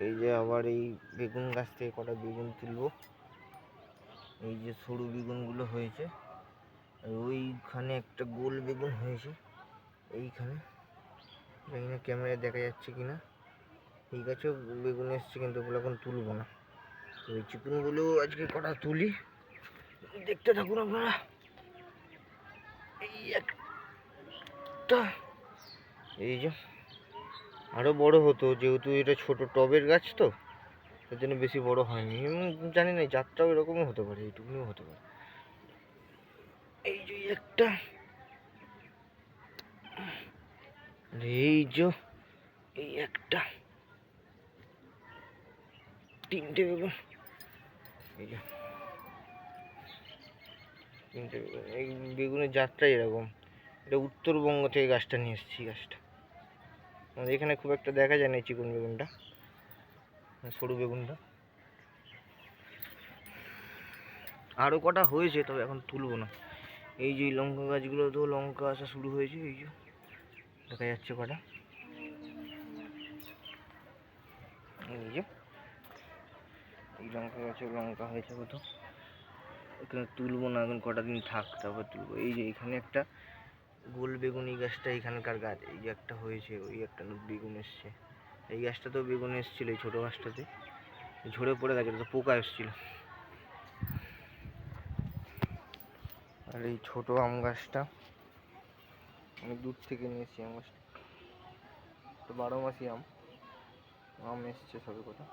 এই যে আবার এই বেগুন গাছ থেকে কটা বেগুন তুলবো। এই যে সরু বেগুনগুলো হয়েছে, আর ওইখানে একটা গোল বেগুন হয়েছে এইখানে, জানি না ক্যামেরায় দেখা যাচ্ছে কিনা। এই গাছেও বেগুন এসছে, কিন্তু ওগুলো এখন তুলবো না। তো এই চিকুনগুলো আজকে কটা তুলি, দেখতে থাকুন আপনারা। এই একটা, এই যে আরো বড় হতো, যেহেতু এটা ছোট টবের গাছ তো এর জন্য বেশি বড় হয়নি। জানি না জাতটাও এরকমও হতে পারে, এইটুকুনিও হতে পারে। এই যে একটা, এই যে এই একটা, তিনটে বেগুন, এই যে তিনটে বেগুন। এই বেগুনের জাতটাই এরকম। এটা উত্তরবঙ্গ থেকে গাছটা নিয়ে এসেছি। গাছটা আমাদের এখানে খুব একটা দেখা যায় না, চিকন বেগুনটা, সরু বেগুনটা। আরও কটা হয়েছে, তবে এখন তুলবো না। এই যে লঙ্কা গাছগুলো তো লঙ্কা আসা শুরু হয়েছে, এই যে দেখা যাচ্ছে কটা। এই যে এই লঙ্কা গাছে লঙ্কা হয়েছে কত, এখানে তুলবো না এখন, কটা দিন থাক তারপর তুলবো। এই যে এখানে একটা গোল বেগুন, এই গাছটা এখানকার গাছ। এই যে একটা হয়েছে, ওই একটা বেগুন এসছে। এই গাছটাতেও বেগুন এসেছিল, এই ছোটো গাছটাতে ঝরে পড়ে গেছে, তো পোকা এসেছিল। আর এই ছোট আম গাছটা অনেক দূর থেকে নিয়েছি। আম গাছটা তো 12 মাসি আম এসছে সবে কটা।